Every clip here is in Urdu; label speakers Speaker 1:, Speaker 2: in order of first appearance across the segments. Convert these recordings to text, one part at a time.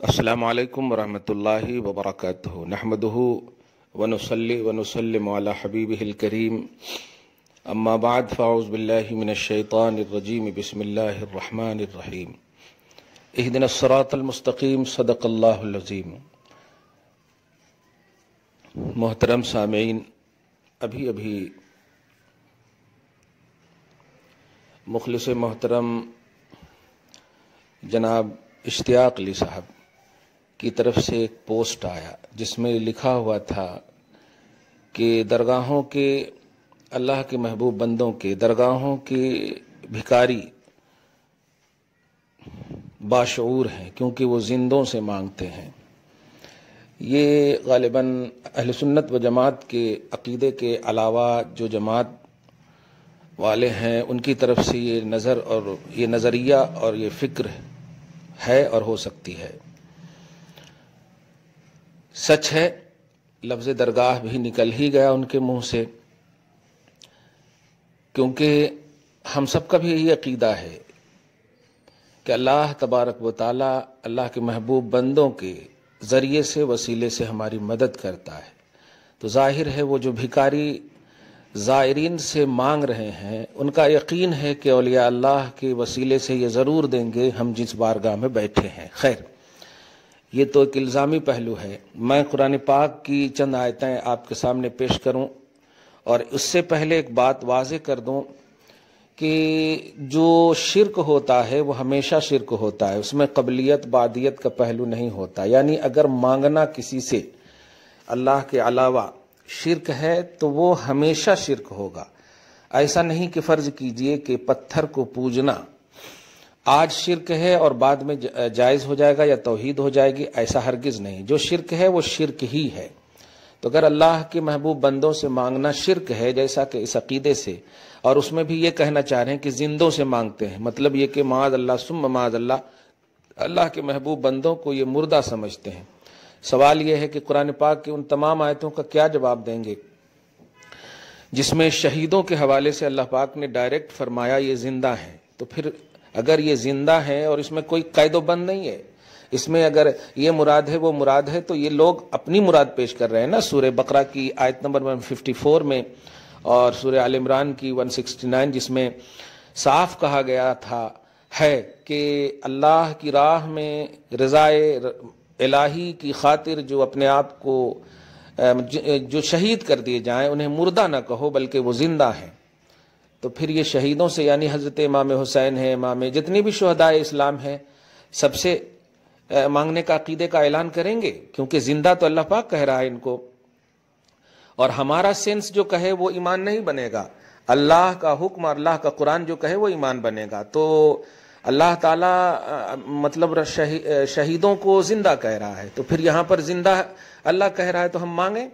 Speaker 1: السلام علیکم ورحمۃ اللہ وبرکاتہ نحمدہ ونصلی ونسلم علی حبیبہ الکریم اما بعد فاعوذ باللہ من الشیطان الرجیم بسم اللہ الرحمن الرحیم اہدنا الصراط المستقیم صدق اللہ العظیم۔ محترم سامعین، ابھی مخلص محترم جناب اشتیاق علی صاحب کی طرف سے ایک پوسٹ آیا جس میں لکھا ہوا تھا کہ درگاہوں کے اللہ کے محبوب بندوں کے درگاہوں کے بھکاری باشعور ہیں کیونکہ وہ زندوں سے مانگتے ہیں۔ یہ غالباً اہل سنت و جماعت کے عقیدے کے علاوہ جو جماعت والے ہیں ان کی طرف سے یہ نظر اور یہ نظریہ اور یہ فکر ہے اور ہو سکتی ہے۔ سچ ہے، لفظ درگاہ بھی نکل ہی گیا ان کے منہ سے، کیونکہ ہم سب کا بھی یہی عقیدہ ہے کہ اللہ تبارک و تعالی اللہ کے محبوب بندوں کے ذریعے سے وسیلے سے ہماری مدد کرتا ہے۔ تو ظاہر ہے وہ جو بھکاری زائرین سے مانگ رہے ہیں ان کا یقین ہے کہ اولیاء اللہ کے وسیلے سے یہ ضرور دیں گے ہم جس بارگاہ میں بیٹھے ہیں۔ خیر، یہ تو ایک الزامی پہلو ہے۔ میں قرآن پاک کی چند آیتیں آپ کے سامنے پیش کروں اور اس سے پہلے ایک بات واضح کر دوں کہ جو شرک ہوتا ہے وہ ہمیشہ شرک ہوتا ہے، اس میں قبلیت بعدیت کا پہلو نہیں ہوتا۔ یعنی اگر مانگنا کسی سے اللہ کے علاوہ شرک ہے تو وہ ہمیشہ شرک ہوگا۔ ایسا نہیں کہ فرض کیجئے کہ پتھر کو پوجنا آج شرک ہے اور بعد میں جائز ہو جائے گا یا توحید ہو جائے گی، ایسا ہرگز نہیں۔ جو شرک ہے وہ شرک ہی ہے۔ تو اگر اللہ کے محبوب بندوں سے مانگنا شرک ہے جیسا کہ اس عقیدے سے، اور اس میں بھی یہ کہنا چاہ رہے ہیں کہ زندوں سے مانگتے ہیں، مطلب یہ کہ معاذ اللہ ثم معاذ اللہ اللہ کے محبوب بندوں کو یہ مردہ سمجھتے ہیں۔ سوال یہ ہے کہ قرآن پاک کی ان تمام آیتوں کا کیا جواب دیں گے جس میں شہیدوں کے حوالے سے اللہ پاک نے ڈائریکٹ فرمایا یہ زندہ ہیں؟ تو پھر اگر یہ زندہ ہیں اور اس میں کوئی قید و بند نہیں ہے، اس میں اگر یہ مراد ہے وہ مراد ہے، تو یہ لوگ اپنی مراد پیش کر رہے ہیں نا۔ سورہ بقرہ کی آیت نمبر 154 میں اور سورہ آل عمران کی 169 جس میں صاف کہا گیا تھا ہے کہ اللہ کی راہ میں رضائے الہی کی خاطر جو اپنے آپ کو جو شہید کر دیے جائیں انہیں مردہ نہ کہو بلکہ وہ زندہ ہیں۔ تو پھر یہ شہیدوں سے یعنی حضرت امام حسین ہے، امام جتنی بھی شہداء اسلام ہیں سب سے مانگنے کا عقیدے کا اعلان کریں گے، کیونکہ زندہ تو اللہ پاک کہہ رہا ہے ان کو، اور ہمارا سینس جو کہے وہ ایمان نہیں بنے گا، اللہ کا حکم اور اللہ کا قرآن جو کہے وہ ایمان بنے گا۔ تو اللہ تعالیٰ مطلب شہیدوں کو زندہ کہہ رہا ہے، تو پھر یہاں پر زندہ اللہ کہہ رہا ہے تو ہم مانگیں،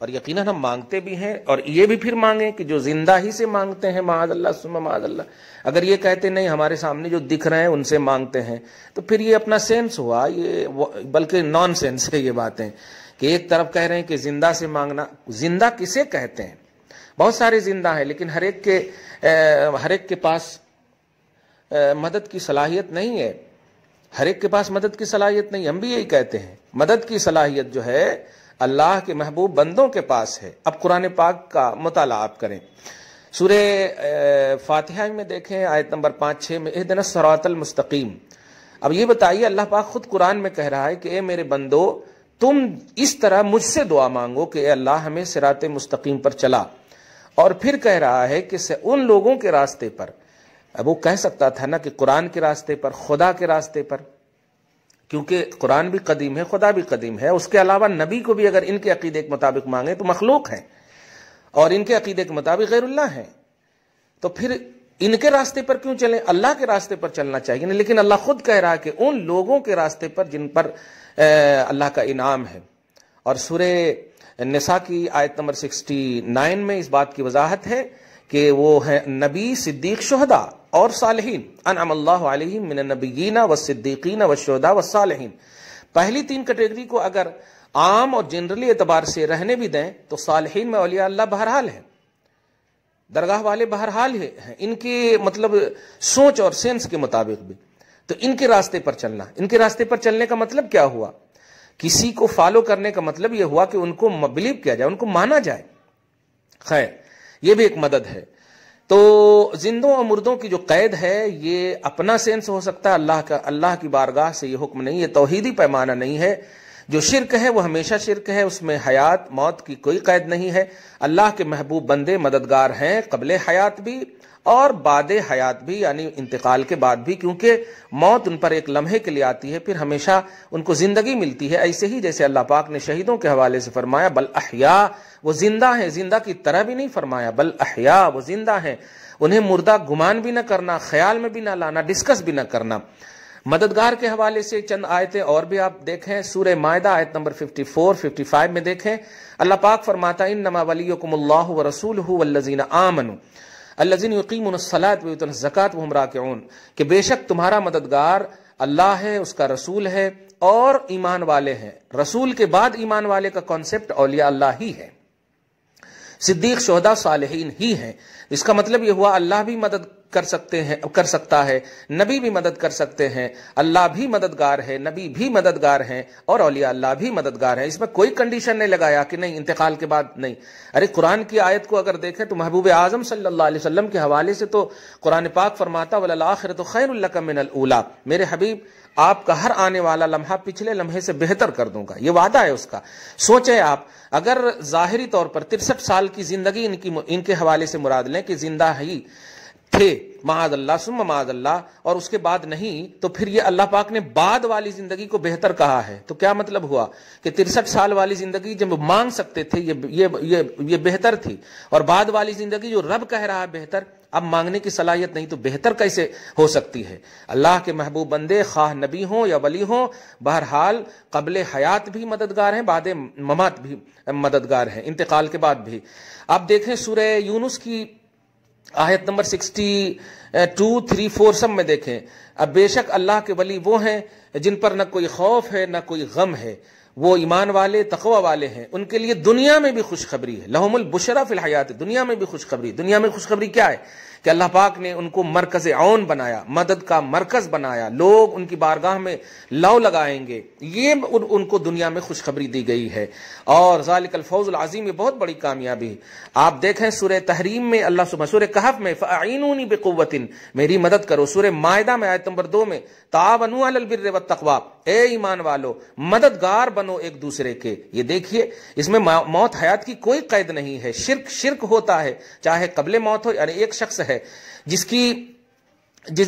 Speaker 1: اور یقیناً ہم مانگتے بھی ہیں، اور یہ بھی پھر مانگیں کہ جو زندہ ہی سے مانگتے ہیں معاذ اللہ ثم معاذ اللہ۔ اگر یہ کہتے نہیں ہمارے سامنے جو دکھ رہے ہیں ان سے مانگتے ہیں تو پھر یہ اپنا سینس ہوا، یہ بلکہ نان سینس ہے یہ باتیں کہ ایک طرف کہہ رہے ہیں کہ زندہ سے مانگنا۔ زندہ کسے کہتے ہیں؟ بہت سارے زندہ ہیں لیکن ہر ایک کے پاس مدد کی صلاحیت نہیں ہے، ہر ایک کے پاس مدد کی صلاحیت نہیں۔ ہم بھی یہی کہتے ہیں مدد کی صلاحیت جو ہے اللہ کے محبوب بندوں کے پاس ہے۔ اب قرآن پاک کا مطالعہ آپ کریں، سورہ فاتحہ میں دیکھیں آیت نمبر 5-6 میں اہدنا الصراط المستقیم۔ اب یہ بتائیے اللہ پاک خود قرآن میں کہہ رہا ہے کہ اے میرے بندو تم اس طرح مجھ سے دعا مانگو کہ اے اللہ ہمیں صراط مستقیم پر چلا، اور پھر کہہ رہا ہے کہ ان لوگوں کے راستے پر۔ اب وہ کہہ سکتا تھا نا کہ قرآن کے راستے پر، خدا کے راستے پر، کیونکہ قرآن بھی قدیم ہے خدا بھی قدیم ہے۔ اس کے علاوہ نبی کو بھی اگر ان کے عقیدے کے مطابق مانگیں تو مخلوق ہیں، اور ان کے عقیدے کے مطابق غیر اللہ ہیں، تو پھر ان کے راستے پر کیوں چلیں؟ اللہ کے راستے پر چلنا چاہیے نا۔ لیکن اللہ خود کہہ رہا ہے کہ ان لوگوں کے راستے پر جن پر اللہ کا انعام ہے، اور سورہ نساء کی آیت نمبر 69 میں اس بات کی وضاحت ہے کہ وہ ہیں نبی، صدیق، شہداء اور صالحین، انعم اللہ علیہم من النبیین والصدیقین والشہداء والصالحین۔ پہلی تین کیٹیگری کو اگر عام اور جنرلی اعتبار سے رہنے بھی دیں تو صالحین میں اولیاء اللہ بہرحال ہیں، درگاہ والے بہرحال ہیں، ان کی مطلب سوچ اور سینس کے مطابق بھی۔ تو ان کے راستے پر چلنا، ان کے راستے پر چلنے کا مطلب کیا ہوا؟ کسی کو فالو کرنے کا مطلب یہ ہوا کہ ان کو بلیو کیا جائے، ان کو مانا جائے۔ خیر، یہ بھی ایک مدد ہے۔ تو زندوں اور مردوں کی جو قید ہے یہ اپنا سینس ہو سکتا ہے، اللہ کی بارگاہ سے یہ حکم نہیں، یہ توحیدی پیمانہ نہیں ہے۔ جو شرک ہے وہ ہمیشہ شرک ہے، اس میں حیات موت کی کوئی قید نہیں ہے۔ اللہ کے محبوب بندے مددگار ہیں قبل حیات بھی اور بعد حیات بھی، یعنی انتقال کے بعد بھی، کیونکہ موت ان پر ایک لمحے کے لیے آتی ہے، پھر ہمیشہ ان کو زندگی ملتی ہے۔ ایسے ہی جیسے اللہ پاک نے شہیدوں کے حوالے سے فرمایا بل احیاء، وہ زندہ ہیں، زندہ کی طرح بھی نہیں فرمایا، بل احیاء، وہ زندہ ہیں، انہیں مردہ گمان بھی نہ کرنا، خیال میں بھی نہ لانا، ڈسکس بھی نہ کرنا۔ مددگار کے حوالے سے چند آیتیں اور بھی آپ دیکھیں، سورہ مائدہ آیت نمبر 54 55 میں دیکھیں، اللہ پاک فرماتا انما ولیکم اللہ ورسولہ والذین آمنوا الذین یقیمون الصلاۃ ویؤتون الزکاۃ وہم راکعون، کہ بے شک تمہارا مددگار اللہ ہے، اس کا رسول ہے اور ایمان والے ہیں۔ رسول کے بعد ایمان والے کا کانسیپٹ اولیاء اللہ ہی ہے، صدیق، شہداء، صالحین ہی ہیں۔ اس کا مطلب یہ ہوا اللہ بھی مدد کر سکتا ہے، نبی بھی مدد کر سکتے ہیں، اللہ بھی مددگار ہے، نبی بھی مددگار ہیں اور اولیاء اللہ بھی مددگار ہیں۔ اس میں کوئی کنڈیشن نہیں لگایا کہ نہیں انتقال کے بعد نہیں۔ ارے قرآن کی آیت کو اگر دیکھیں تو محبوب اعظم صلی اللہ علیہ وسلم کے حوالے سے تو قرآن پاک فرماتا وَلَلْآخِرَةُ خَيْرٌ لَكَ مِنَ الْأُولَىٰ، میرے حبیب آپ کا ہر آنے والا لمحہ پچھلے لمحے سے بہتر کر دوں گا، یہ وعدہ ہے اس کا۔ سوچیں آپ، اگر ظاہری طور پر 63 سال کی زندگی ان کے حوالے سے مراد لیں کہ زندہ ہی تھے معاذ اللہ ثم معاذ اللہ، اور اس کے بعد نہیں، تو پھر یہ اللہ پاک نے بعد والی زندگی کو بہتر کہا ہے، تو کیا مطلب ہوا کہ 63 سال والی زندگی جب مانگ سکتے تھے یہ بہتر تھی، اور بعد والی زندگی جو رب کہہ رہا ہے بہتر، اب مانگنے کی صلاحیت نہیں تو بہتر کیسے ہو سکتی ہے؟ اللہ کے محبوب بندے خواہ نبی ہوں یا ولی ہوں، بہرحال قبل حیات بھی مددگار ہیں، بعد ممات بھی مددگار ہیں، انتقال کے بعد بھی۔ آپ دیکھیں سورہ یونس کی آیت نمبر 62 34 سب میں دیکھیں، اب بے شک اللہ کے ولی وہ ہیں جن پر نہ کوئی خوف ہے نہ کوئی غم ہے، وہ ایمان والے تقوی والے ہیں، ان کے لیے دنیا میں بھی خوشخبری ہے، لہم البشرا فی الحیات، دنیا میں بھی خوشخبری۔ دنیا میں خوشخبری کیا ہے؟ کہ اللہ پاک نے ان کو مرکز عون بنایا، مدد کا مرکز بنایا، لوگ ان کی بارگاہ میں لو لگائیں گے، یہ ان کو دنیا میں خوشخبری دی گئی ہے، اور ذالک الفوز العظیم، یہ بہت بڑی کامیابی ہے۔ آپ دیکھیں سورہ تحریم میں اللہ سبحانہ، سورہ کہف میں فاعینونی بقوۃ، میری مدد کرو، سورہ مائدہ میں آیت نمبر 2 میں تعاونوا علی البر والتقوی، اے ایمان والو مددگار بنو ایک دوسرے کے۔ یہ دیکھیے اس میں موت حیات کی کوئی قید نہیں ہے، شرک ہوتا ہے چاہے قبل موت ہو، یعنی ایک شخص ہے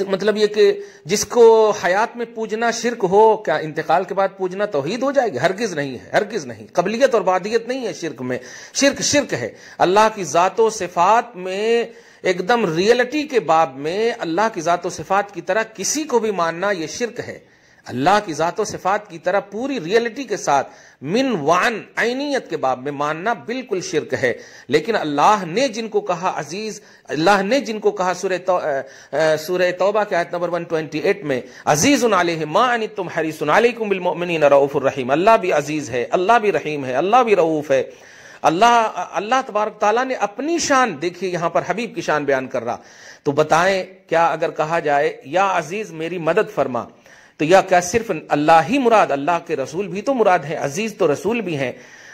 Speaker 1: مطلب یہ کہ جس کو حیات میں پوجنا شرک ہو، کیا انتقال کے بعد پوجنا توحید ہو جائے گی؟ ہرگز نہیں ہے، ہرگز نہیں۔ قبلیت اور بعدیت نہیں ہے شرک میں، شرک ہے۔ اللہ کی ذات و صفات میں ایک دم ریئلٹی کے باب میں اللہ کی ذات و صفات کی طرح کسی کو بھی ماننا یہ شرک ہے۔ اللہ کی ذات و صفات کی طرح پوری ریئلٹی کے ساتھ من وعن عینیت کے باب میں ماننا بالکل شرک ہے۔ لیکن اللہ نے جن کو کہا عزیز، اللہ نے جن کو کہا سورہ توبہ کے آیت نمبر 128 میں عزیز علیہ ما عنتم حریص علیکم بالمؤمنین رؤوف الرحیم، اللہ بھی عزیز ہے، اللہ بھی رحیم ہے، اللہ بھی رؤوف ہے۔ اللہ تبارک تعالیٰ نے اپنی شان، دیکھیے یہاں پر حبیب کی شان بیان کر رہا، تو بتائیں کیا اگر کہا جائے یا عزیز میری مدد فرما، تو یا کیا صرف اللہ ہی مراد؟ اللہ کے رسول بھی تو مراد ہیں، عزیز تو رسول بھی ہیں۔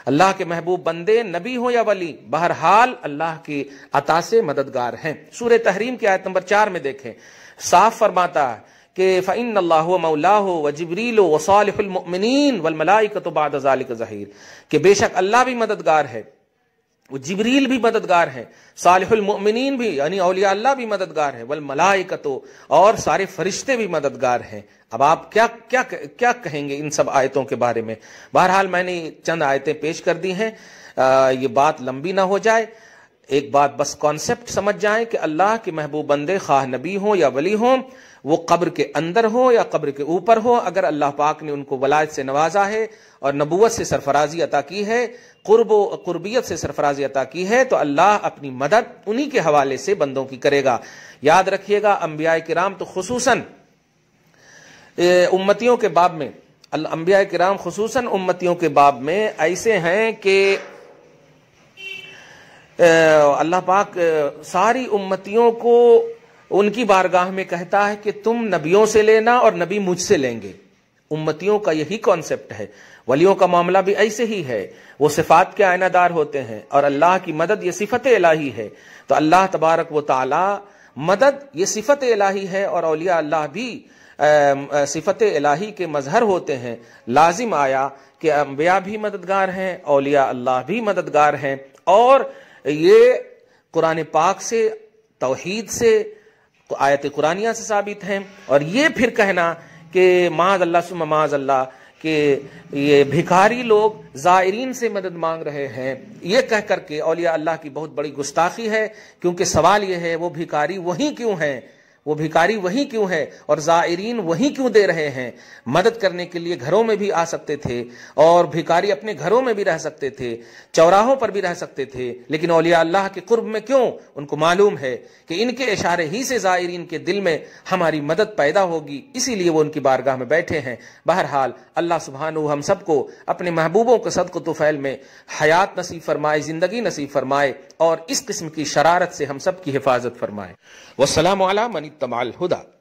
Speaker 1: اللہ کے محبوب بندے نبی ہو یا ولی، بہرحال اللہ کی عطا سے مددگار ہیں۔ سورہ تحریم کی آیت نمبر 4 میں دیکھیں، صاف فرماتا ہے کہ فَإِنَّ اللَّهُ وَمَوْلَاهُ وَجِبْرِيلُ وَصَالِحُ الْمُؤْمِنِينَ وَالْمَلَائِكَةُ بَعْدَ ذَلِكَ ظَهِيرٌ، کہ بے شک اللہ بھی مددگار ہے، وہ جبریل بھی مددگار ہیں، صالح المؤمنین بھی یعنی اولیاء اللہ بھی مددگار ہیں، والملائکۃ اور سارے فرشتے بھی مددگار ہیں۔ اب آپ کیا کہیں گے ان سب آیتوں کے بارے میں؟ بہرحال میں نے چند آیتیں پیش کر دی ہیں، یہ بات لمبی نہ ہو جائے، ایک بات بس کانسیپٹ سمجھ جائیں کہ اللہ کے محبوب بندے خواہ نبی ہوں یا ولی ہوں، وہ قبر کے اندر ہو یا قبر کے اوپر ہو، اگر اللہ پاک نے ان کو ولایت سے نوازا ہے اور نبوت سے سرفرازی عطا کی ہے، قرب و قربیت سے سرفرازی عطا کی ہے، تو اللہ اپنی مدد انہی کے حوالے سے بندوں کی کرے گا۔ یاد رکھیے گا انبیاء کرام تو خصوصاً امتیوں کے باب میں، انبیاء کرام خصوصاً امتیوں کے باب میں ایسے ہیں کہ اللہ پاک ساری امتیوں کو ان کی بارگاہ میں کہتا ہے کہ تم نبیوں سے لینا اور نبی مجھ سے لیں گے. امتیوں کا یہی کانسیپٹ ہے. ولیوں کا معاملہ بھی ایسے ہی ہے. وہ صفات کے آئینہ دار ہوتے ہیں اور اللہ کی مدد یہ صفت الہی ہے. تو اللہ تبارک و تعالی مدد یہ صفت الہی ہے اور اولیاء اللہ بھی صفت الہی کے مظہر ہوتے ہیں. لازم آیا کہ انبیاء بھی مددگار ہیں, اولیاء اللہ بھی مددگار ہیں, اور یہ قرآن پاک سے, توحید سے, آیت قرآنیہ سے ثابت ہیں. اور یہ پھر کہنا کہ معاذ اللہ ثم معاذ اللہ کہ یہ بھکاری لوگ زائرین سے مدد مانگ رہے ہیں, یہ کہہ کر کے اولیاء اللہ کی بہت بڑی گستاخی ہے. کیونکہ سوال یہ ہے وہ بھکاری وہی کیوں ہیں, وہ بھکاری وہی کیوں ہے اور زائرین وہی کیوں دے رہے ہیں؟ مدد کرنے کے لیے گھروں میں بھی آ سکتے تھے اور بھکاری اپنے گھروں میں بھی رہ سکتے تھے, چوراہوں پر بھی رہ سکتے تھے, لیکن اولیاء اللہ کے قرب میں کیوں؟ ان کو معلوم ہے کہ ان کے اشارے ہی سے زائرین کے دل میں ہماری مدد پیدا ہوگی, اسی لیے وہ ان کی بارگاہ میں بیٹھے ہیں. بہرحال اللہ سبحانہ ہم سب کو اپنے محبوبوں کے صدق و طفیل میں حیات نصیب فرمائے, زندگی نصیب فرمائے, اور اس قسم کی شرارت سے ہم سب کی حفاظت فرمائے. والسلام علی من اتبع الہدی.